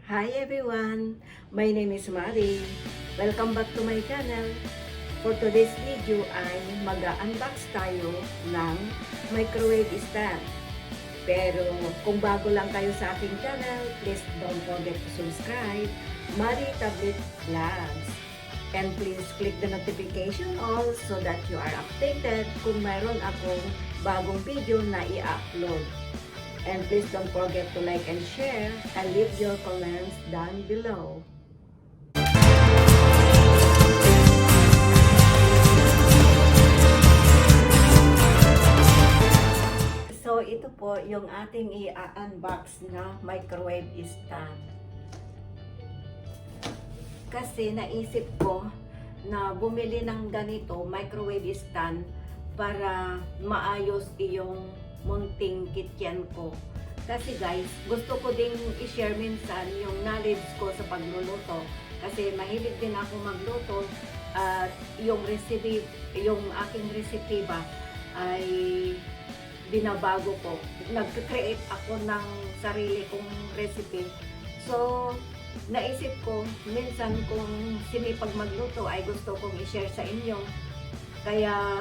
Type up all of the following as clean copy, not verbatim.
Hi everyone! My name is Mady. Welcome back to my channel. For today's video ay mag-unbox tayo ng microwave stand. Pero kung bago lang kayo sa aking channel, please don't forget to subscribe. Mady Tablit Vlogs. And please click the notification all so that you are updated kung mayroon akong bagong video na i-upload. And please don't forget to like and share and leave your comments down below. So ito po yung ating i-unbox na microwave stand. Kasi naisip ko na bumili ng ganito microwave stand para maayos iyong munting kitchen ko. Kasi guys, gusto ko ding i-share minsan yung knowledge ko sa pagluluto. Kasi mahilig din ako magluto at yung aking recipe ba ay binabago ko. Nag-create ako ng sarili kong recipe. So, naisip ko, minsan kung sinipag magluto ay gusto kong i-share sa inyo. Kaya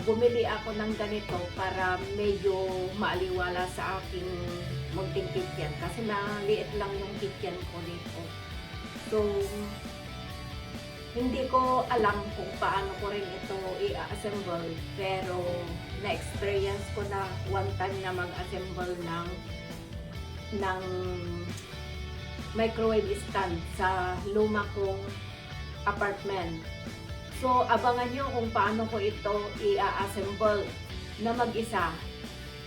bumili ako ng ganito para medyo maaliwala sa aking munting kitchen kasi maliit lang yung kitchen ko dito. So, hindi ko alam kung paano ko rin ito i-assemble, pero na-experience ko na one time na mag-assemble ng microwave stand sa luma kong apartment. So, abangan nyo kung paano ko ito i-assemble na mag-isa.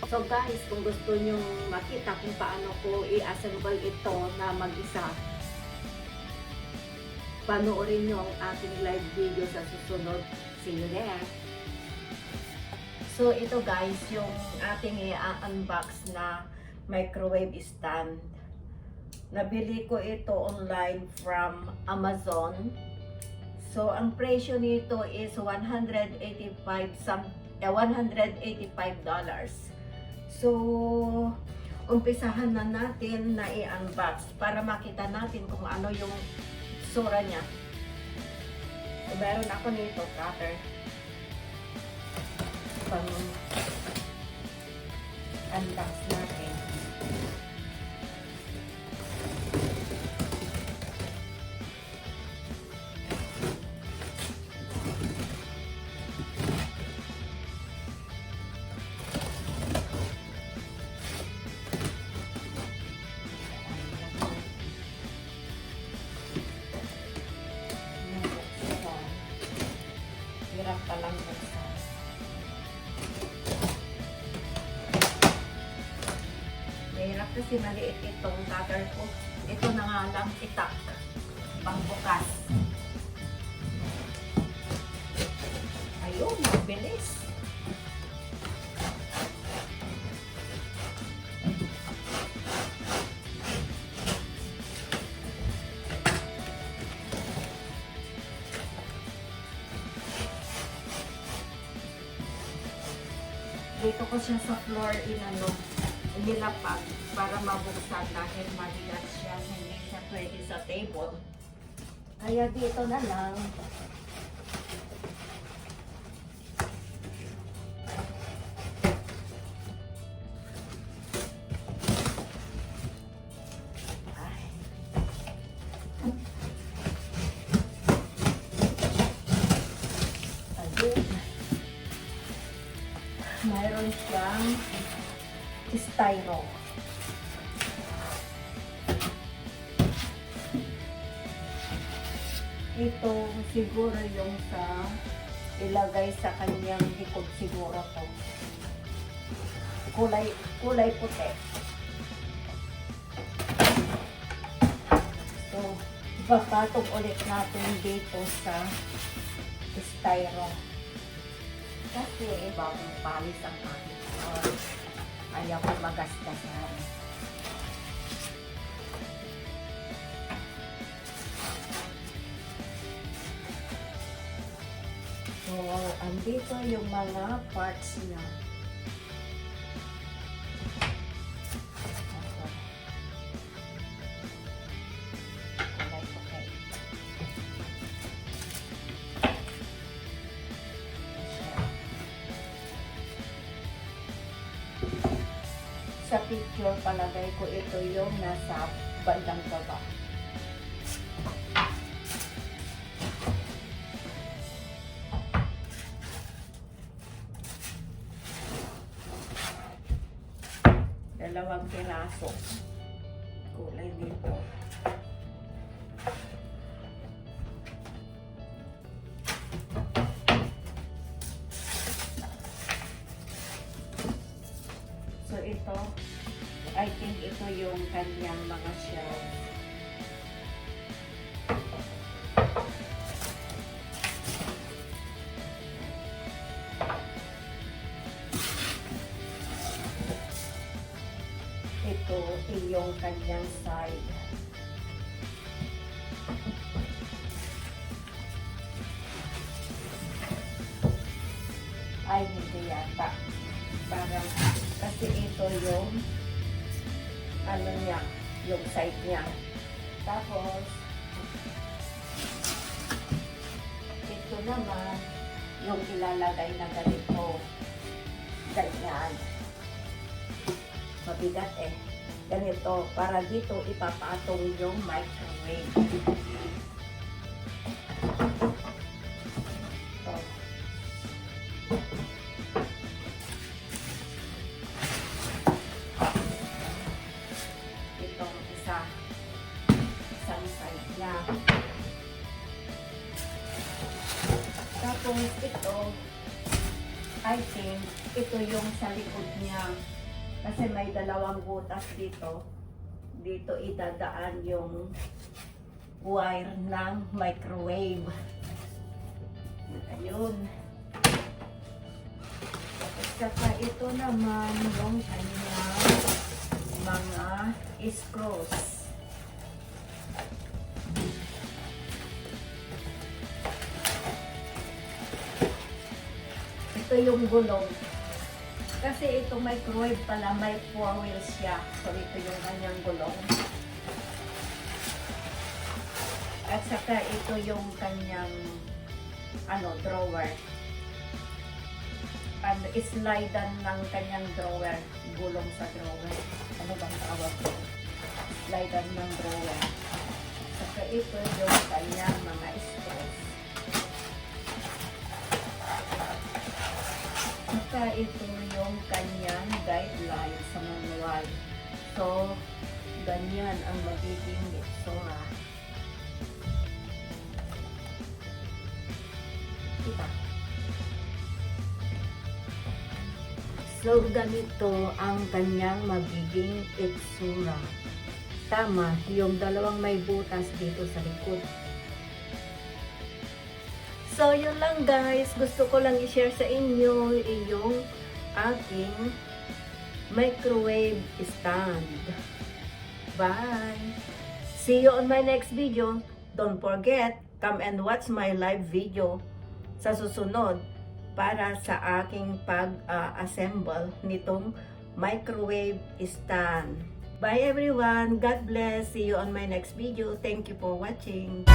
So guys, kung gusto nyo makita kung paano ko i-assemble ito na mag-isa, panoorin nyo ang aking live video sa susunod. See you there! So ito guys, yung ating i-unbox na microwave stand. Nabili ko ito online from Amazon. So, ang presyo nito is $185. So, umpisahan na natin na i-unbox para makita natin kung ano yung sura niya. So, meron ako nito cutter. Pang-unbox natin. Hirap palang buksan. Mahirap kasi maliit itong cutter ko. Ito na nga lang itak. Pangbukas. Ayun, mabilis. Dito ko siya sa floor nilapag para mabuksan dahil mabigat siya, hindi siya pwede sa table. Kaya dito na lang. Mayroon siyang styro. Ito siguro yung sa ilagay sa kanyang likod siguro to. Kulay puti. So, ipapatong ulit natin dito sa styro. Kasi bagong palis ang aking ayaw ko magastasan. So, andito yung mga parts niya. picture, palagay ko ito yung nasa bandang baba. Dalawang piraso. Kulay dito. So ito, I think ito yung kanyang mga shells. Ito yung kanyang side. Ay, hindi yata. Parang, kasi ito yung ano niya, yung side niya. Tapos, ito naman, yung ilalagay na ganito. Ganyan. Mabigat eh. Ganito, para dito ipapatong yung microwave. Ito. Itong isang side niya. Tapos ito, I think, ito yung sa likod niya. Kasi may dalawang butas dito. Dito idadaan yung wire ng microwave. Ayun. At saka ito naman yung kanyang mga screws. Ito yung gulong. Kasi ito microwave pala, may 4 wheels siya. So ito yung kanyang gulong. At saka ito yung kanyang drawer. And slidean ng kanyang drawer. Gulong sa drawer. Ano bang tawag ko? Slidean ng drawer. Saka ito yung kanyang mga screws. Saka ito yung kanyang guideline sa manual. So, ganyan ang magiging itsura. Diba? So, ganito ang kanyang magiging itsura. Tama, yung dalawang may butas dito sa likod. So, yun lang guys. Gusto ko lang i-share sa inyo yung aking microwave stand. Bye! See you on my next video. Don't forget, come and watch my live video sa susunod para sa aking pag-assemble nitong microwave stand. Bye everyone! God bless! See you on my next video. Thank you for watching!